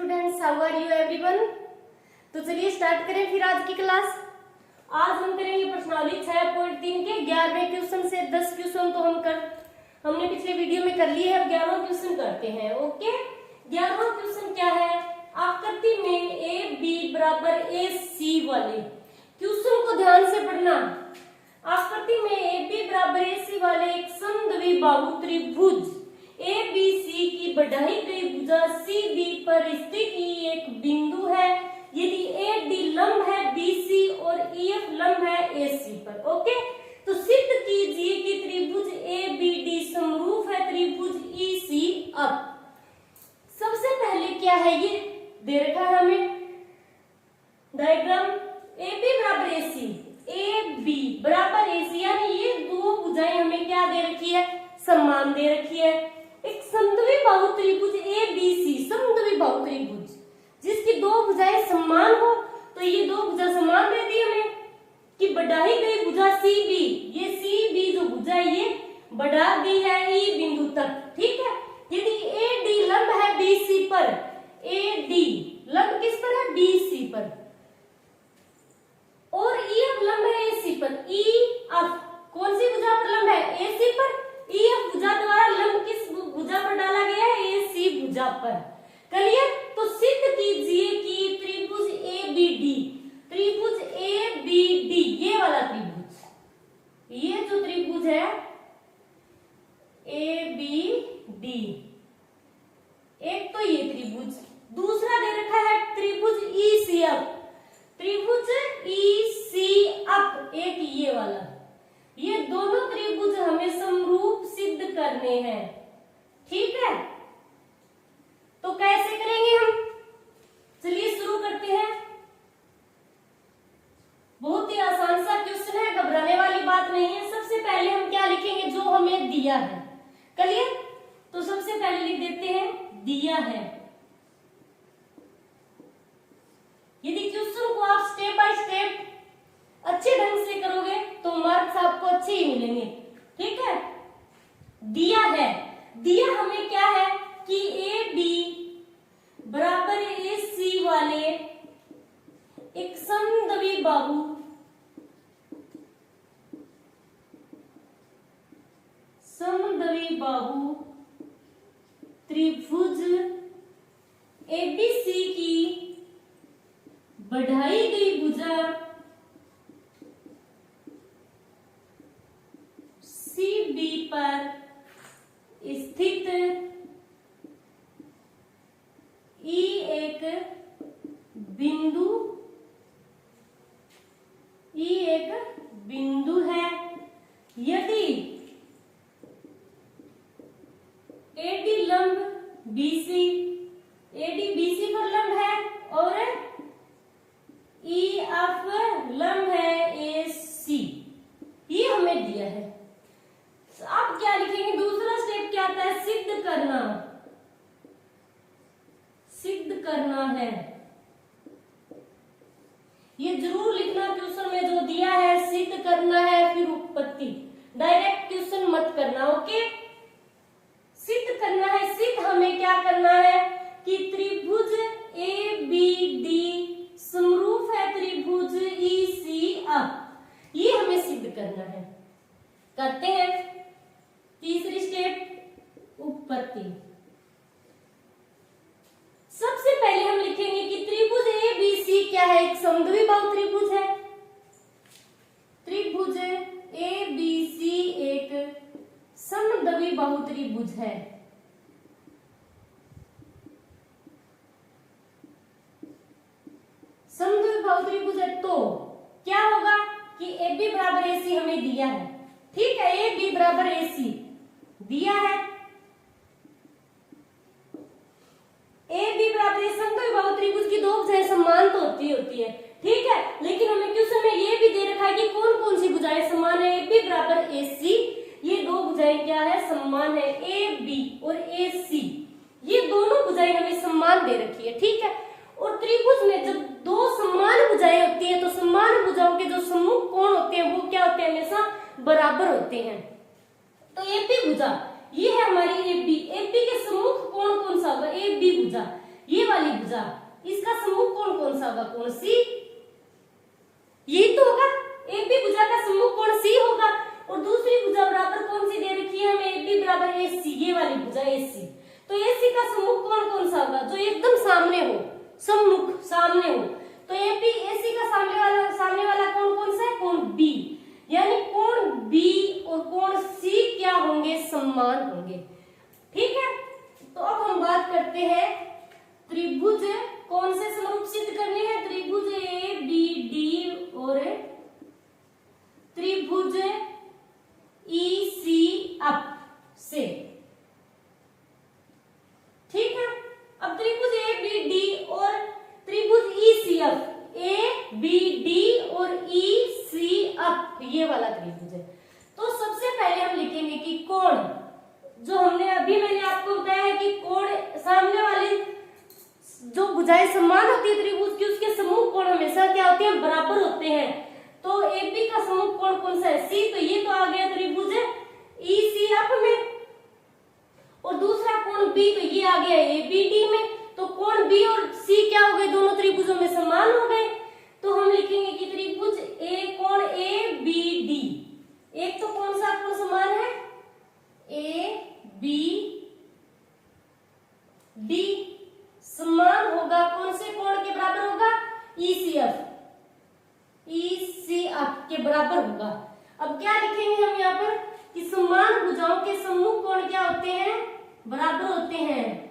Students, how are you everyone. तो चलिए start करें फिर आज की क्लास। आज हम करेंगे प्रश्नावली 6.3 के 11वें क्वेश्चन से 10 क्वेश्चन तो हमने पिछले वीडियो में कर लिए है। अब 11वां क्वेश्चन करते हैं। ओके, 11वां क्वेश्चन क्या है? आकृति में ए बी बराबर ए सी वाले क्वेश्चन को ध्यान से पढ़ना। आकृति में ए बी बराबर ए सी वाले एक समद्विबाहु त्रिभुज ए बी सी की बढ़ाई गई भुजा सी बी पर स्थित ई एक बिंदु है यदि ए डी लंब है बी सी और ई एफ लंब है ए सी पर। ओके, तो सिद्ध कीजिए कि त्रिभुज ए बी डी समरूप है त्रिभुज ई सी अप। सबसे पहले क्या है, ये दे रखा है हमें डायग्राम। ए बी बराबर ए सी, ए बी बराबर ए सी, यानी ये दो भुजाएं हमें क्या दे रखी है? समान दे रखी है। एक समद्विबाहु त्रिभुज ए बी सी, समद्विबाहु त्रिभुज जिसकी दो भुजाएं समान हो, तो ये दो भुजा समान दे दी हमें कि बढ़ाई गई भुजा सी बी, ये सी बी जो भुजा है ये बढ़ा दी है ई बिंदु तक। ठीक है, यदि ए डी लंब है बी सी पर, ए डी लंब किस पर है? बी सी पर, और ई एफ लंब है ए सी पर। ई एफ कौन सी भुजा पर लंब है? ए सी पर। ई एफ भुजा द्वारा लंब किस भुजा पर डाला गया है? ए सी भुजा पर। क्लियर? तो सिद्ध कीजिए कि त्रिभुज ए बी डी, त्रिभुज ए बी डी, ये वाला त्रिभुज, ये जो त्रिभुज है ए बी डी, एक तो ये त्रिभुज, दूसरा दे रखा है त्रिभुज ई सी अप, त्रिभुज ई सी अप, एक ये वाला। ये दोनों त्रिभुज हमें समरूप सिद्ध करने हैं। ठीक है, तो कैसे करेंगे हम? चलिए शुरू करते हैं। बहुत ही आसान सा क्वेश्चन है, घबराने वाली बात नहीं है। सबसे पहले हम क्या लिखेंगे? जो हमें दिया है। क्लियर? तो सबसे पहले लिख देते हैं दिया है। यदि क्वेश्चन को आप स्टेप बाय स्टेप अच्छे ढंग से करोगे तो मार्क्स आपको अच्छे ही मिलेंगे। ठीक है, दिया है, दिया हमें क्या है कि ए बी बराबर ए सी वाले एक समद्विबाहु त्रिभुज एबीसी की बढ़ाई गई भुजा सी बी पर स्थित ई एक बिंदु है यदि एडी लंब बीसी, एडी बीसी पर लंब है और ई एफ लंब है ए सी, ये हमें दिया है। अब क्या लिखेंगे? दूसरा स्टेप क्या आता है? सिद्ध करना, सिद्ध करना है। ये जरूर लिखना क्वेश्चन में जो दिया है, सिद्ध करना है, फिर उत्पत्ति। डायरेक्ट क्वेश्चन मत करना। ओके, सिद्ध करना है। सिद्ध हमें क्या करना है कि त्रिभुज ए बी डी समरूप है त्रिभुज ई सी अप, ये हमें सिद्ध करना है। करते हैं तीसरी स्टेप, उत्पत्ति। सबसे पहले हम लिखेंगे कि त्रिभुज ए बी सी क्या है? एक समद्विबाहु त्रिभुज है। त्रिभुज ए बी सी एक समद्विबाहु त्रिभुज है। समद्विबाहु त्रिभुज है तो क्या होगा कि ए बी बराबर ए सी हमें दिया है। ठीक है, ए बी बराबर ए सी दिया है। ए बी बराबर समद्विबाहु त्रिभुज की दो भुजाएं समान तो होती है। ठीक है, लेकिन हमें क्वेश्चन में ये भी दे रखा है कि कौन कौन सी भुजाएं समान है। ए बी बराबर ए सी, ये दो भुजाएं क्या है? समान है। ए बी और ए सी, ये दोनों भुजाएं हमें समान दे रखी है। ठीक है, और त्रिभुज में जब दो समान भुजाएं होती है तो समान भुजाओं के जो सम्मुख कोण होते हैं वो क्या होते हैं? हमेशा बराबर होते हैं। तो ए बी भुजा ये है हमारी ए बी के सम्मुख कोण कौन सा होगा? ए बी भुजा। ये वाली भुजा, इसका सम्मुख कोण कौन सा होगा? कोण सी, यही तो होगा। एबी भुजा का सम्मुख कोण सी होगा और दूसरी भुजा बराबर कौन सी दे रखी है हमें? एबी बराबर एसी, ये वाली भुजा एसी। तो एसी का सम्मुख कोण कौन सा होगा? जो एकदम सामने हो, सम्मुख सामने हो। तो एबी एसी का सामने वाला कोण कौन सा है? कोण बी। यानी कोण बी और कोण सी क्या होंगे? समान होंगे। ठीक है, तो अब हम बात करते हैं त्रिभुज कौन से समरूप सिद्ध करने हैं? त्रिभुज ए बी डी और त्रिभुज ई सी अप से। ठीक है, अब त्रिभुज ए बी डी और त्रिभुज ई सी अप, ए बी डी और ई सी अप, ये वाला त्रिभुज है। तो सबसे पहले हम लिखेंगे कि कोण, जो हमने अभी मैंने आपको बताया है कि कोण सामने वाली जो भुजाएं समान होती है त्रिभुज की, उसके समूह कोण हमेशा क्या होते हैं? बराबर होते हैं। तो एबी का समूह कोण कौन सा है? सी। तो ये तो आ गया त्रिभुज ई सी अप में, और दूसरा कोण बी, तो ये आ गया एबीडी में। तो कोण बी और सी क्या हो गए? दोनों त्रिभुजों में समान हो गए। तो हम लिखेंगे कि त्रिभुज ए कोण ए बी डी, एक तो कौन सा कोण समान है? ए बी डी समान होगा कौन से कोण के बराबर होगा? ईसीएफ, ईसीएफ के बराबर होगा। अब क्या लिखेंगे हम यहाँ पर कि समान भुजाओं के सम्मुख कोण क्या होते हैं? बराबर होते हैं।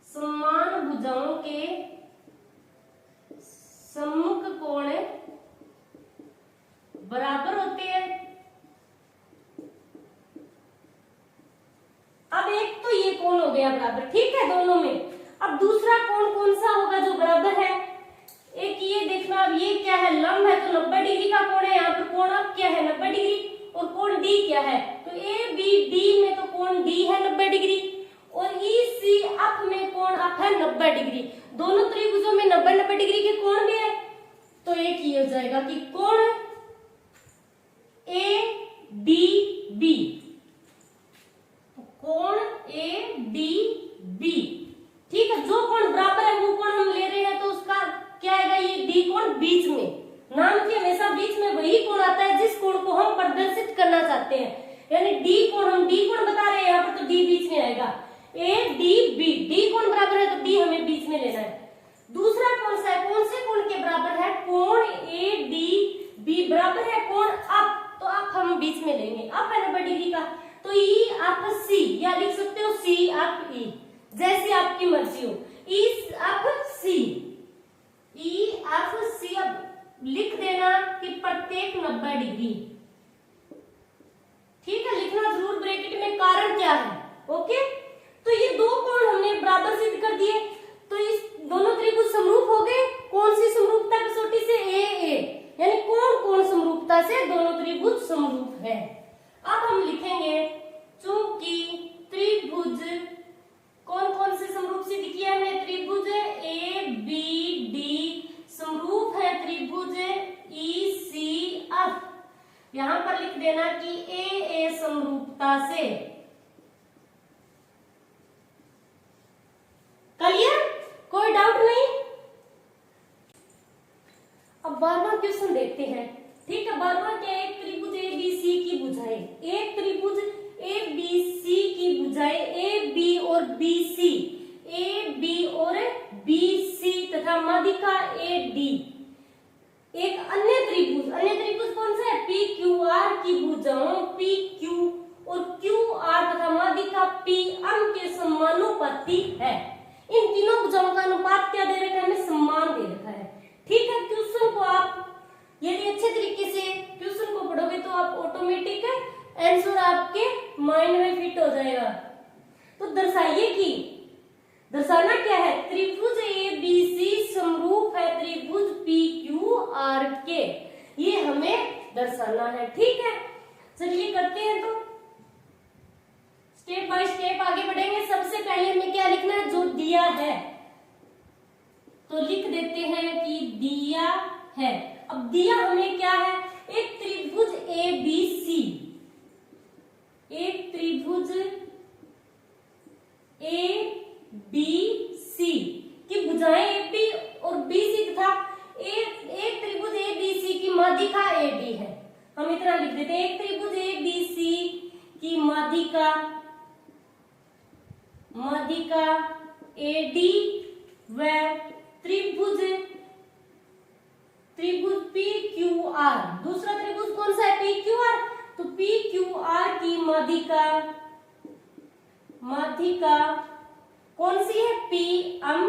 समान भुजाओं के सम्मुख कोण बराबर होते हैं। अब एक तो ये कोण हो गया बराबर, ठीक है, दोनों में। अब दूसरा कोण कौन सा होगा जो बराबर है? एक ये देखना, अब ये क्या है? लंब है, तो 90 डिग्री का कोण है। यहाँ पर कोण अब क्या है? 90 डिग्री। और कोण डी क्या है? तो ए बी डी में तो कोण डी है 90 डिग्री, और ई सी अप में कोण अप है 90 डिग्री। दोनों त्रिभुजों में 90-90 डिग्री के कोण भी है। तो एक ये हो जाएगा कि कोण ए डी बी, कोण ए डी बी, ठीक है। जो कोण बराबर है वो कोण हम ले रहे हैं, तो उसका क्या आएगा? ये डी कोण बीच में। नाम के हमेशा बीच में वही कोण आता है जिस कोण को हम प्रदर्शित करना चाहते हैं। यानी डी कोण, हम डी कोण बता रहे हैं यहाँ पर, तो डी बीच में आएगा। ए डी बी, डी कोण बराबर है तो डी हमें बीच में लेना है। दूसरा कौन सा है? कौन से कोण के बराबर है? कोण ए डी बी बराबर है कोण अप, तो अप हम बीच में लेंगे। अप है 90 डिग्री का, तो ई अप सी, या लिख सकते हो सी अप ई, जैसी आपकी मर्जी हो। ई अप सी, ई अप सी। अब लिख देना कि प्रत्येक 90 डिग्री, ठीक है, लिखना जरूर ब्रैकेट में। कारण क्या है? ओके, तो ये दो कोण हमने बराबर सिद्ध कर दिए। तो इस दोनों त्रिभुज समरूप हो गए। कौन सी समरूपता कसौटी से? ए ए, यानी कोण कोण समरूपता से दोनों त्रिभुज समरूप है। अब हम लिखेंगे चूंकि त्रिभुज कौन कौन से समरूप सिद्ध किया है? त्रिभुज ए बी डी समरूप है त्रिभुज ई सी एफ। यहां पर लिख देना कि ए समरूपता से। क्लियर? कोई डाउट नहीं? अब 12वां क्वेश्चन देखते हैं। ठीक है, 12वां क्या है? एक त्रिभुज ए बी सी की भुजाएं, एक त्रिभुज ए बी सी की भुजाएं ए बी और बी सी, ए बी और बी सी तथा माध्यिका ए डी। एक अन्य त्रिभुज कौन सा है? पी क्यू आर की भुजाओं पी क्यू और क्यू आर तथा माध्यिका पी एम के समानुपाती है। इन तीनों भुजाओं का अनुपात क्या दे रखा है? हमें समान दे रखा है। ठीक है, क्वेश्चन को आप यदि अच्छे तरीके से क्वेश्चन को पढ़ोगे तो आप ऑटोमेटिक आंसर आपके माइंड में फिट हो जाएगा। तो दर्शाइए कि दर्शाना क्या है? त्रिभुज ए बी सी समरूप है त्रिभुज पी क्यू आर के, ये हमें दर्शाना है। ठीक है, चलिए करते हैं। तो स्टेप बाय स्टेप आगे बढ़ेंगे। सबसे पहले हमें क्या लिखना है? जो दिया है तो लिख देते हैं कि दिया है। अब दिया हमें क्या है? एक त्रिभुज ए बी सी, एक त्रिभुज ए बी सी की भुजाएं एबी और बीसी तथा एक त्रिभुज एबीसी की माध्यिका एडी है। हम इतना लिख देते हैं, एक त्रिभुज एबीसी की माध्यिका एडी व त्रिभुज पी क्यू आर, दूसरा त्रिभुज कौन सा है, पी क्यू आर, तो पी क्यू आर की माध्यिका कौन सी है, पी एम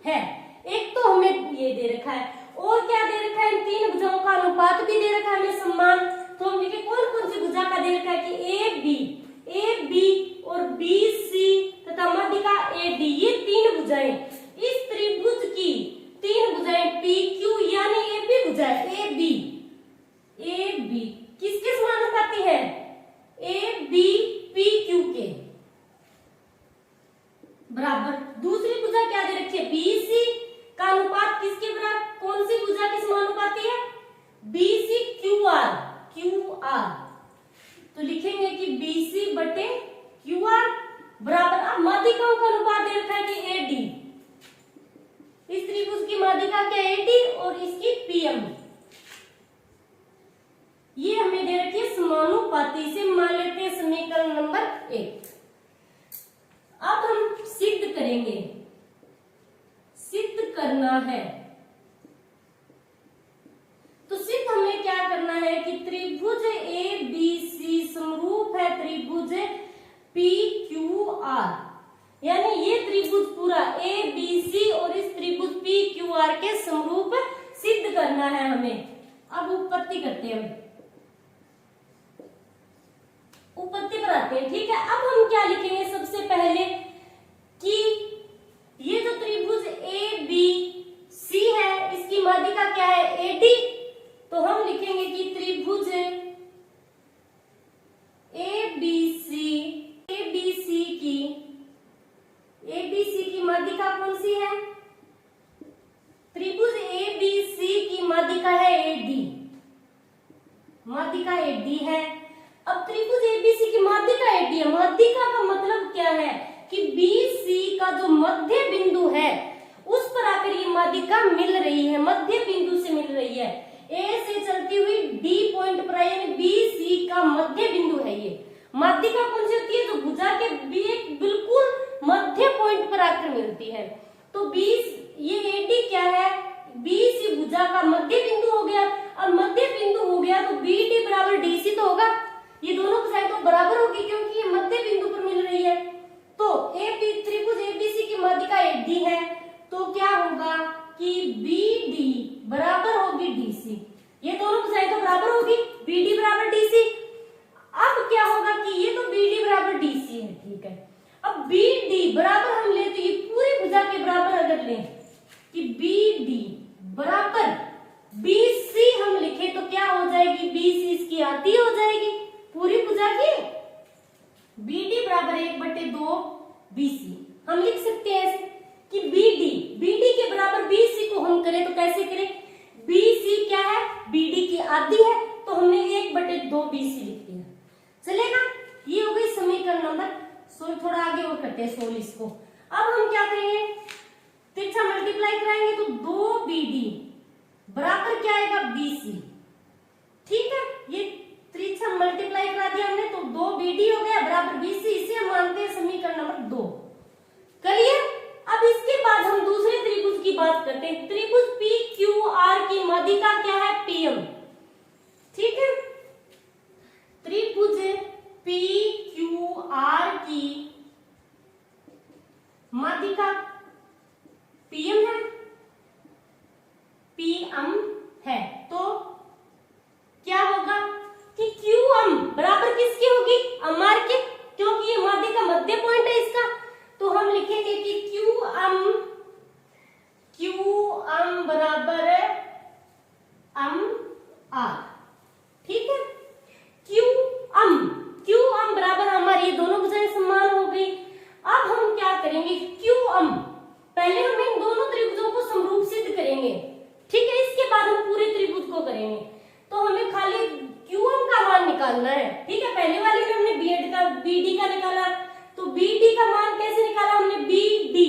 है। एक तो हमें ये दे रखा है, और क्या दे रखा है, इन तीन भुजाओं का अनुपात भी दे रखा है हमें समान। तो हम लिखे कौन कौन सी भुजा का दे रखा है कि ए बी और बी सी तथा माध्यिका ए डी, ये तीन भुजाएं, इस त्रिभुज की तीन भुजाएं पी क्यू यानी ए बी भुजाएं ए बी किसके समानुपाती है, ए बी पी क्यू के बराबर। दूसरी भुजा क्या दे रखी है, बी सी का अनुपात किसके बराबर, कौन सी भुजा के समानुपाती है, बी सी क्यू आर। तो लिखेंगे कि बी सी बटे क्यू आर बराबर, अब माध्यिकाओं का अनुपात दे रखा है कि ए डी, इस त्रिभुज की माध्यिका क्या ए डी और इसकी पीएम, ये हमें दे रखी है समानुपाती से। मान लेते हैं समीकरण नंबर 1। अब हम सिद्ध करेंगे, सिद्ध करना है, तो सिद्ध हमें क्या करना है कि त्रिभुज ए बी सी समरूप है त्रिभुज पी क्यू आर, यानी ये त्रिभुज पूरा ए बी सी और इस त्रिभुज पी क्यू आर के समरूप सिद्ध करना है हमें। अब उत्पत्ति करते हैं, उत्पत्ति पर आते हैं, ठीक है। अब हम क्या लिखेंगे, सबसे पहले कि ये जो त्रिभुज ए बी सी है इसकी माध्यिका क्या है, ए डी। तो हम लिखेंगे कि त्रिभुज ए बी सी की माध्यिका कौन सी है, त्रिभुज ए बी सी की माध्यिका है ए डी, माध्यिका ए डी है। अब त्रिभुज एबीसी की माध्यिका ए डी है, माध्यिका का मतलब क्या है कि बीसी का जो मध्य बिंदु है उस पर आकर ये माध्यिका मिल रही है, मध्य बिंदु से मिल रही है, ए से चलती हुई डी पॉइंट पर, यानी बीसी का मध्य बिंदु है ये। माध्यिका कौन सी होती है, जो भुजा के बिल्कुल मध्य पॉइंट पर आकर मिलती है। तो ये एडी क्या है, बीसी भुजा का मध्य बिंदु हो गया। अब मध्य बिंदु हो गया तो बीडी बराबर डीसी तो होगा, ये दोनों भुजाएं तो बराबर होगी क्योंकि ये मध्य बिंदु पर मिल रही है। तो त्रिभुज एबीसी की माध्यिका एडी है, तो क्या होगा कि बीडी बराबर होगी डीसी, ये दोनों भुजाएं तो बराबर होगी, बीडी बराबर डीसी। अब क्या होगा कि ये तो बीडी बराबर डीसी है, ठीक है। अब बीडी बराबर हम ले तो ये पूरी भुजा के बराबर अगर लें कि बीडी बराबर बीसी हम लिखे तो क्या हो जाएगी, बीसी इसकी आधी हो जाएगी पूरी भुजा की, बीडी बराबर 1/2 बीसी। हम लिख सकते हैं ऐसे कि बीडी के बराबर बीसी को हम करें तो कैसे करें, बीसी क्या है, बीडी की आधी है, तो हमने 1/2 बीसी लिख दिया, चलेगा। ये हो गई समीकरण नंबर 16। थोड़ा आगे और करते हैं 16 इसको। अब हम क्या करेंगे, तिरछा मल्टीप्लाई कराएंगे तो 2 बीडी बराबर क्या आएगा, बीसी, ठीक है। ये त्रिछा मल्टीप्लाई करा दिया हमने तो 2 बीडी हो गया बराबर बीसी, इसे हम मानते हैं समीकरण नंबर 2। क्लियर। अब इसके बाद हम दूसरे त्रिभुज की बात करते हैं, त्रिभुज पी क्यू आर की माध्यिका क्या है, पीएम, ठीक है। त्रिभुज पी क्यू आर की माध्यिका पीएम है, पीएम है, तो क्या होगा कि क्यूएम बराबर किसकी होगी, एमआर के, क्योंकि ये माध्यिका मध्य पॉइंट है इसका। तो हम लिखेंगे कि क्यूएम बराबर एमआर, ठीक है। क्यूएम बराबर एमआर, ये दोनों भुजाएं समान हो गई। अब हम क्या करेंगे, क्यूएम पहले हम इन दोनों त्रिभुजों को समरूप सिद्ध करेंगे, ठीक है, इसके बाद हम पूरे त्रिभुज को करेंगे। तो हमें खाली क्यूएम का मान निकालना है, ठीक है। पहले वाले में हमने बीडी का निकाला, तो बीडी का मान कैसे निकाला हमने, बीडी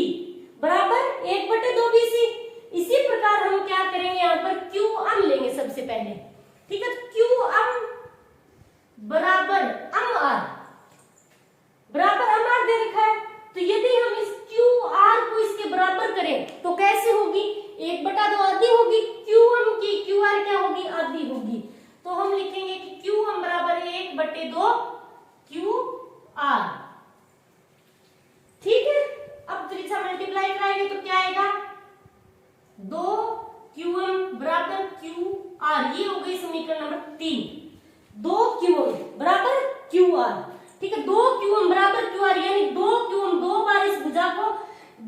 आर, ये हो गई समीकरण नंबर 3। 2qm बराबर qr, ठीक है, 2qm बराबर qr, यानी 2qm, दो बार इस भुजा को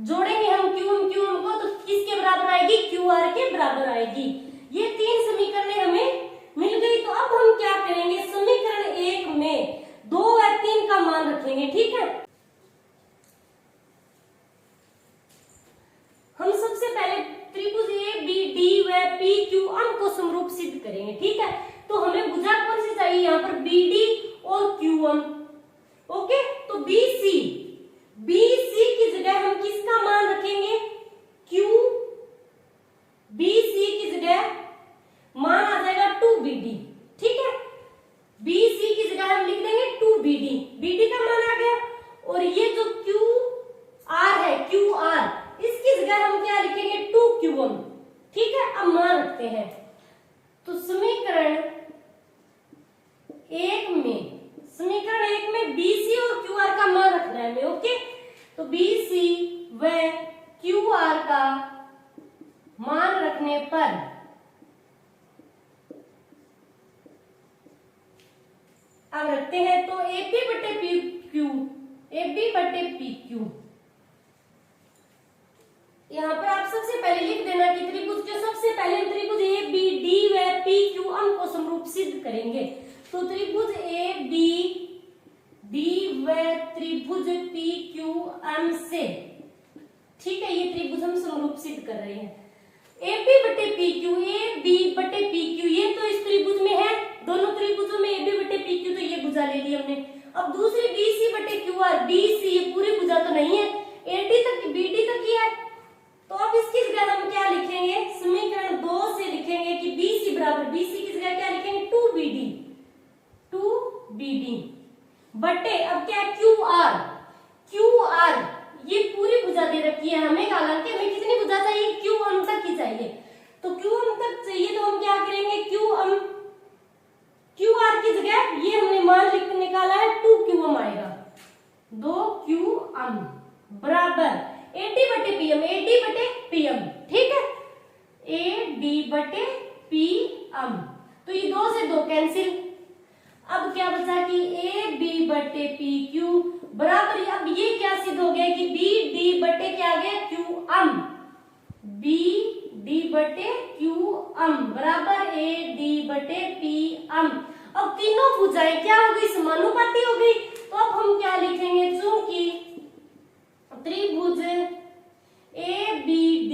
जोड़ेंगे हम qm को, तो किसके बराबर आएगी, qr के बराबर आएगी। ये 3 समीकरणें हमें मिल गई। तो अब हम क्या करेंगे, समीकरण 1 में 2 व 3 का मान रखेंगे, ठीक है। हम सबसे पहले त्रिभुज ए बी डी व पी क्यू एम को समरूप सिद्ध करेंगे, ठीक है। तो हमें भुजा कौन सी चाहिए, यहाँ पर बी डी और क्यू एम, ओके। तो बी सी की जगह हम किसका मान रखेंगे, क्यू, बी सी की जगह मान आ जाएगा 2BD, ठीक है। BC की जगह हम लिख देंगे 2BD, BD का मान आ गया। और ये जो QR है, QR, इसकी जगह हम क्या लिखेंगे, 2QM, ठीक है। अब मान रखते हैं, तो समीकरण 1 में BC और QR का मान रखना है हमें, ओके। तो BC व QR का मान रखने पर अब रखते हैं, तो AB बटे PQ, यहाँ पर आप सबसे पहले लिख देना कि त्रिभुज के सबसे पहले त्रिभुज ABD व PQM को समरूप सिद्ध करेंगे। तो त्रिभुज ABD व त्रिभुज PQM से, ठीक है, ये त्रिभुज हम समरूप सिद्ध कर रहे हैं। AB बटे PQ, ये तो इस त्रिभुज में है, दोनों त्रिभुजों में AB बटे PQ, तो ये भुजा ले ली हमने। अब दूसरी BC बटे QR, BC ये पूरी भुजा तो नहीं है, AD तक BD तक ही है। तो अब इसकी जगह हम क्या लिखेंगे, समीकरण 2 से लिखेंगे कि BC बराबर, BC की जगह क्या लिखेंगे, 2BD बटे, अब क्या है, QR, ये पूरी भुजा दे रखी है हमें, हालांकि हमें कितनी भुजा चाहिए, QM तक की चाहिए। तो QM तक चाहिए, तो हम क्या करेंगे, QR की जगह ये हमने मान निकाला है, 2QM आएगा, 2QM बराबर AD बटे PM, ठीक है, AD बटे PM। तो ये 2 से 2 कैंसिल। अब क्या बचा कि AB बटे PQ बराबर, अब ये क्या सिद्ध हो गया कि BD बटे क्या आ गया, QM, BD बटे QM बराबर AD बटे PM। अब तीनों भुजाएं क्या हो गई, समानुपाती हो गई। तो अब हम क्या लिखेंगे, चूंकि त्रिभुज ABD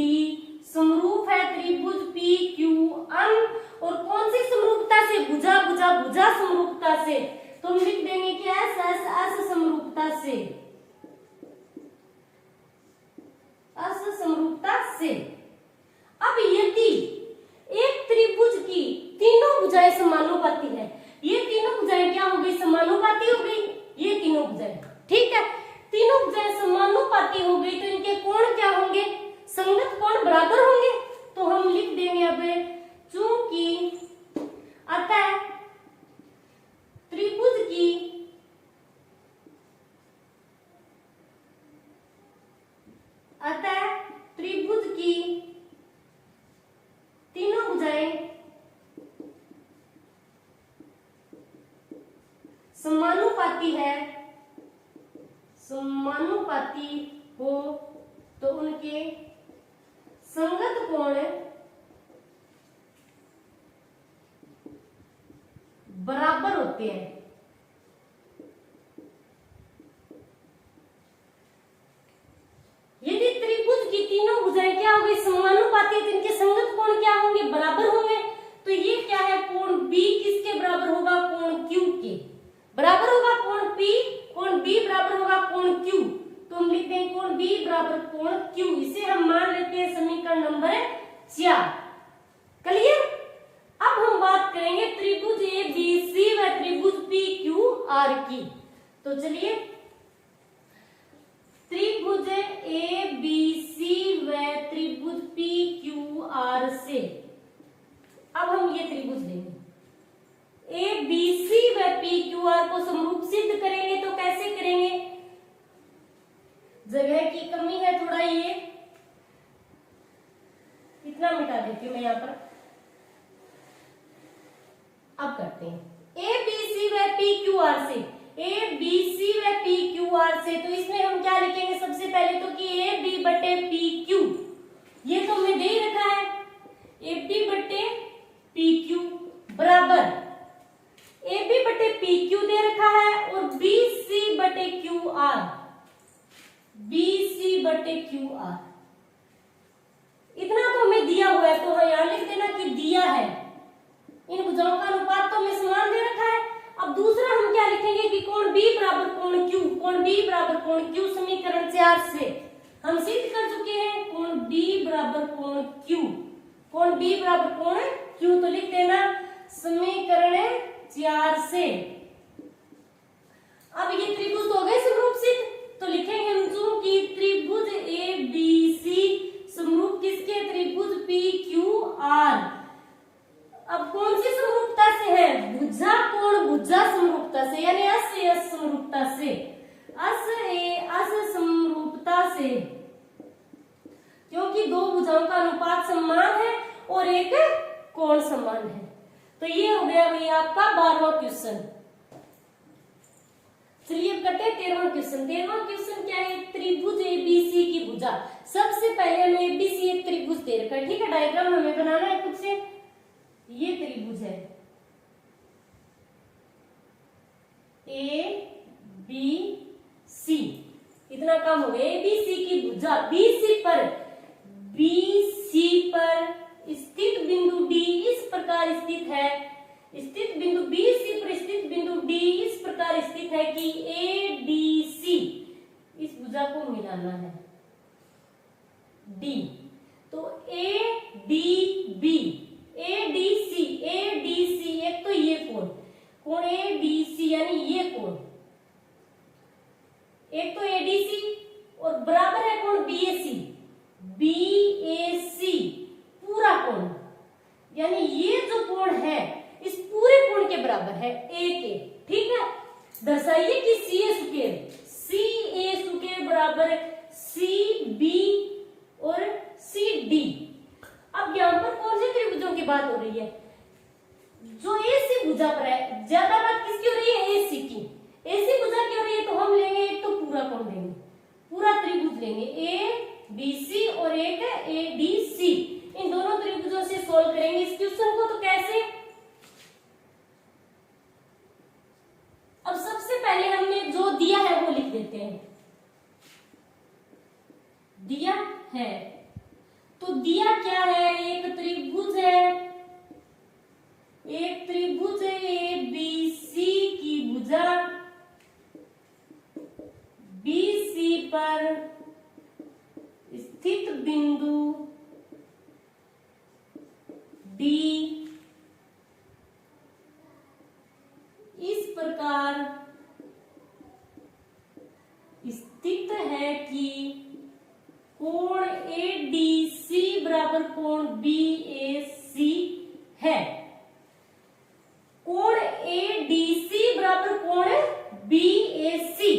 समरूप है त्रिभुज PQM, और कौन सी समरूपता से, भुजा समरूपता से, तो हम लिख देंगे कि S समरूपता से। अब यदि एक त्रिभुज की तीनों भुजाएं समानुपाती है, ये तीनों भुजाएं क्या हो गई, समानुपाती हो गई, ये तीनों भुजाएं, ठीक है, तीनों भुजाएं समानुपाती हो गई, तो इनके कोण क्या होंगे, संगत कोण बराबर होंगे। तो हम लिख देंगे अब, चूंकि अतः त्रिभुज की तीनों भुजाएं समानुपाती हो, तो उनके संगत कोण बराबर होते हैं। यदि त्रिभुज की तीनों भुजाएं क्या हो गई, समानुपाती है, तो इनके संगत कोण क्या होंगे, बराबर होंगे। तो ये क्या है, कोण B किसके बराबर होगा, कोण Q के बराबर होगा, कोण B बराबर होगा कोण Q। तो हम लिखते हैं कोण B बराबर कोण Q, इसे हम मान लेते हैं समीकरण नंबर 4। क्लियर। अब हम बात करेंगे त्रिभुज ABC व त्रिभुज PQR की। तो चलिए, त्रिभुज ABC व त्रिभुज PQR से अब हम ये त्रिभुज लेंगे, ABC व PQR को समरूप सिद्ध करेंगे। तो कैसे करेंगे, जगह की कमी है थोड़ा, ये इतना मिटा देती हूँ मैं यहाँ पर। करते हैं। ए बी सी व पी क्यू आर से, ए बी सी व पी क्यू आर से, तो इसमें हम क्या लिखेंगे सबसे पहले तो कि ए बी बटे पी क्यू, ये तो हमें दे ही रखा है, ए बी बटे पी क्यू बराबर ए बी बटे पी क्यू दे रखा है और बी सी बटे क्यू आर, बी सी बटे क्यू आर, इतना तो हमें दिया हुआ है, तो हम यहां लिख देना कि दिया है। इन भुजाओं का अनुपात तो हमें समान दे रखा है। अब दूसरा हम क्या लिखेंगे कि कोण बी बराबर कोण क्यू, कोण बी बराबर कोण क्यू समीकरण 4 से हम सिद्ध कर चुके हैं कोण बी बराबर कोण क्यू, कोण बी बराबर कोण क्यू, तो लिख देना समीकरण 4 से। अब ये त्रिभुज हो गए समरूप सिद्ध, तो लिखेंगे हम जो कि त्रिभुज ए बी सी समरूप किसके, त्रिभुज पी क्यू आर। अब कौन सी समरूपता से है, भुजा कोण भुजा समरूपता से, यानी अस ए अस समरूपता से, अस ए अस समरूपता से, क्योंकि दो भुजाओं का अनुपात समान है और एक कोण समान है। तो ये हो गया भैया आपका 12वां क्वेश्चन। चलिए अब करते हैं 13वां क्वेश्चन। 13वां क्वेश्चन क्या है, त्रिभुज एबीसी की भुजा। सबसे पहले हमें एबीसी एक त्रिभुज दे रखा है, ठीक है, डायग्राम हमें बनाना है खुद से। ये त्रिभुज है ए बी सी, इतना काम हो गया। एबीसी की भुजा बीसी पर स्थित बिंदु डी इस प्रकार स्थित है, स्थित बिंदु बीसी पर स्थित बिंदु डी इस प्रकार स्थित है कि ए डी सी, इस भुजा को मिलाना है डी, तो A D B, A D C, A D C, एक तो ये कोण, कोण ए डी सी यानी ये कोण, एक तो ए डी सी और बराबर है कोण बी ए सी, बी ए सी पूरा कोण, यानी ये जो कोण है इस पूरे कोण के बराबर है ए के, ठीक है। दर्शाइए कि सी A square, C A square बराबर सी बी और सी डी। अब यहां पर कौन से त्रिभुजों की बात हो रही है, जो ए सी भुजा पर है। ज्यादा बात किसकी हो रही है, ए सी की, ए सी भुजा की हो रही है, तो हम लेंगे एक तो पूरा कोण लेंगे, पूरा त्रिभुज लेंगे ए बी सी और एक ए डी सी। इन दोनों त्रिभुजों से सोल्व करेंगे इस क्वेश्चन को। तो कैसे, अब सबसे पहले हमने जो दिया है वो लिख देते हैं। दिया है तो दिया क्या है, एक त्रिभुज है, एक त्रिभुज है ए बी सी की भुजा बी सी पर स्थित बिंदु डी इस प्रकार स्थित है कि कोण ए डी सी बराबर कोण बी ए सी है। कोण ए डी सी बराबर कोण बी ए सी,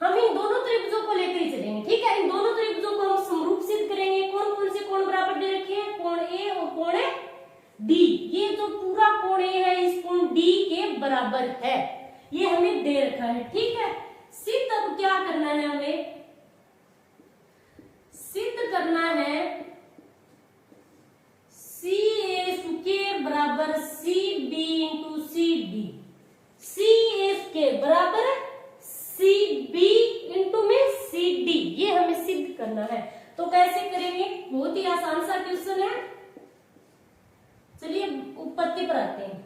हम इन दोनों त्रिभुजों को लेकर ही चलेंगे, ठीक है। इन दोनों त्रिभुजों को हम समरूप सिद्ध करेंगे। कौन कौन से कोण बराबर दे रखे हैं, कोण ए और कोण डी। ये जो पूरा कोण ए है इस कोण डी के बराबर है, ये हमें दे रखा है, ठीक है। सिद्ध अब क्या करना है, हमें सिद्ध करना है सी ए स्क्वायर बराबर C B into C D, C A square बराबर सी बी इंटू में सी डी, ये हमें सिद्ध करना है। तो कैसे करेंगे, बहुत ही आसान सा क्वेश्चन है। चलिए उत्पत्ति पर आते हैं।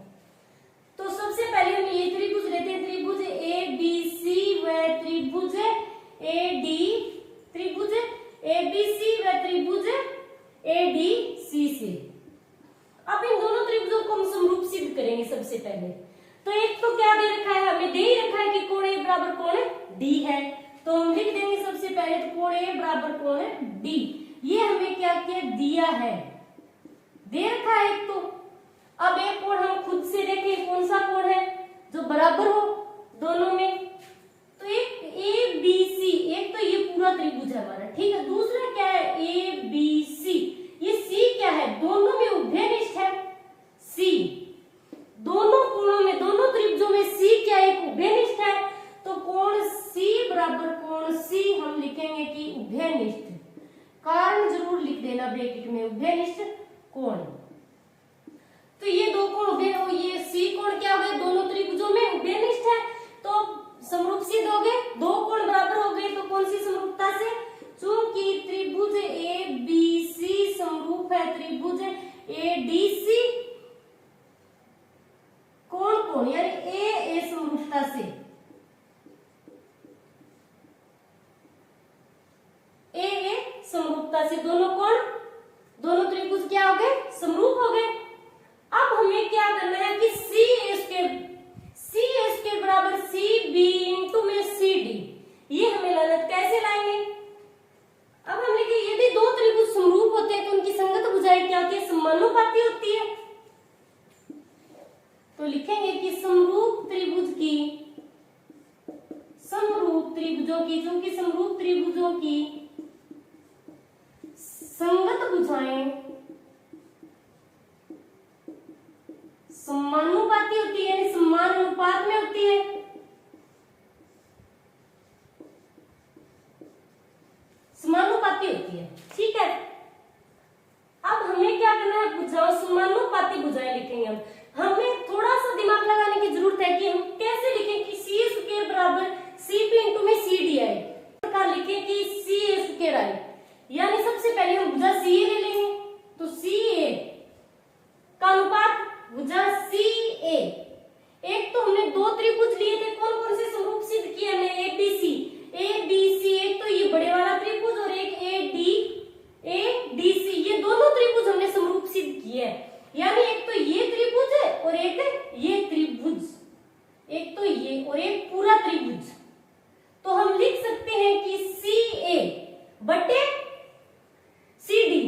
तो सबसे पहले हम ये त्रिभुज लेते हैं, त्रिभुज ए बी सी व त्रिभुज ए डी, त्रिभुज ए बी सी व त्रिभुज ए डी सी से। अब इन दोनों त्रिभुजों को हम समरूप सिद्ध करेंगे सबसे पहले। तो एक तो क्या दे रखा है, हमें दे ही रखा है कि कोण ए बराबर कोण डी है, तो हम लिख देंगे सबसे पहले तो कोण ए बराबर कोण डी। ये हमें क्या क्या दिया है, दे रखा है एक तो। अब एक कोण हम खुद से देखें कौन सा कोण है जो बराबर हो दोनों में, तो एक ए बी सी, एक तो ये पूरा त्रिभुज है हमारा, ठीक है। दूसरा क्या है ए बी सी, ये सी क्या है, दोनों में उभयनिष्ठ है सी, दोनों कोणों उभयनिष्ठ, कारण जरूर लिख देना ब्रैकेट में, उभयनिष्ठ कोण। तो ये दो कोण ये सी कोण क्या हो गए, दोनों त्रिभुजों में उभयनिष्ठ है, तो समरूप सिद्ध हो गए, दो कोण बराबर हो गए। तो कौन सी समरूपता से, चूंकि त्रिभुज ए बी सी समरूप है त्रिभुज ए डी सी कोण कोण यानी ए समरूपता से, ए समरूपता से दोनों कोण, दोनों त्रिभुज क्या हो गए, समरूप हो गए। अब हमें क्या करना है कि सी ए स्क्वायर बराबर सी बी इंटू में सी डी, ये हमें लाना। कैसे लाएंगे, अब हम लिखे यदि दो त्रिभुज समरूप होते हैं तो उनकी संगत भुजाएं क्या होती है, समानुपाती होती है। तो लिखेंगे कि समरूप त्रिभुजों की चूंकि समरूप त्रिभुजों की संगत भुजाएं समानुपाती होती है, यानी समान अनुपात में होती है। समानुपाती होती है, ठीक है। अब हमें क्या करना है, भुजाओं समानुपाती भुजाएं लिखेंगे हम। हमें थोड़ा सा दिमाग लगाने की जरूरत है कि हम कैसे लिखें कि सी ए स्क्वायर बराबर सी पी इंटू में सी डी आई, प्रकार लिखें कि सी ए स्क्वायर आई, यानी सबसे पहले हम भुजा सी ए ले लेंगे। तो सी ए का अनुपात भुजा सी ए, एक तो हमने दो त्रिभुज लिए थे, कौन कौन से समरूप सिद्ध किए हमने, ए बी सी। एक तो ये बड़े वाला त्रिभुज और एक ए डी सी, ये दोनों त्रिभुज हमने समरूप सिद्ध किए हैं, यानी एक तो ये त्रिभुज है और एक ये त्रिभुज, एक तो ये और एक पूरा त्रिभुज। तो हम लिख सकते हैं कि सी ए बटे सी डी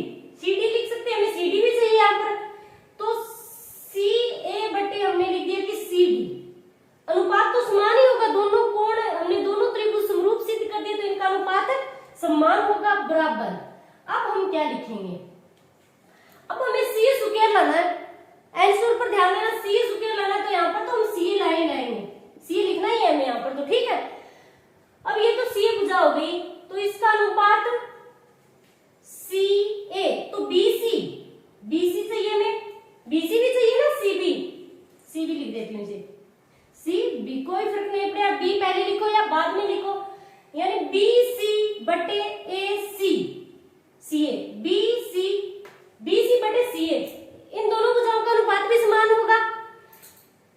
लिख सकते हैं, हमें सी डी भी चाहिए यहाँ पर। तो सी ए बटे हमने लिख दिया कि सी डी, अनुपात तो समान ही होगा, दोनों कोण हमने दोनों त्रिभुज समरूप सिद्ध कर दिए तो इनका अनुपात समान होगा, बराबर। अब हम क्या लिखेंगे, अब हमें सी ए स्क्वायर लाना है, आंसर पर ध्यान देना, सी ए स्क्वायर लाना है, तो यहाँ पर तो हम सी ए लाएंगे, सी ए लिखना ही है हमें यहाँ पर, तो ठीक है। अब ये तो सी ए भुजा हो गई, तो इसका अनुपात सी ए, तो बीसी चाहिए हमें, बीसी भी चाहिए ना, सी बी लिख देती हूँ इसे, सी बी कोई फर्क नहीं पड़ेगा, बी पहले लिखो या बाद में लिखो, यानी बी सी बटे ए सी ए, बी सी बटे सी ए, इन दोनों भुजाओं का अनुपात भी समान होगा,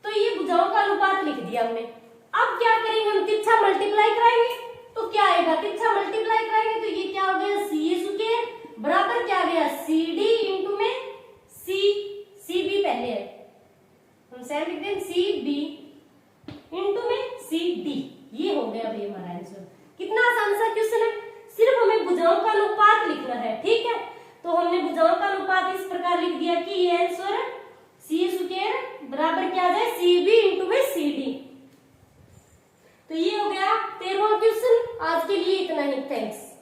तो ये भुजाओं का अनुपात लिख दिया हमने। अब क्या करेंगे, हम तिरछा मल्टीप्लाई कराएंगे, तो क्या आएगा, तिरछा मल्टीप्लाई कराएंगे तो ये क्या हो गया, सी ए स्क्वायर बराबर क्या गया, सी डी इंटू में सी बी पहले है, हम सेम लिख दें, सी बी इंटू में सी डी, ये हो गया भाई हमारा आंसर। कितना आसान सा क्वेश्चन है, सिर्फ हमें भुजाओं का अनुपात लिखना है, ठीक है। तो हमने भुजाओं का अनुपात इस प्रकार लिख दिया कि ये आंसर सी ए स्क्वायर बराबर क्या आ जाए, सी बी इंटू में सी डी। तो ये हो गया 13वां क्वेश्चन। आज के लिए इतना ही, थैंक्स।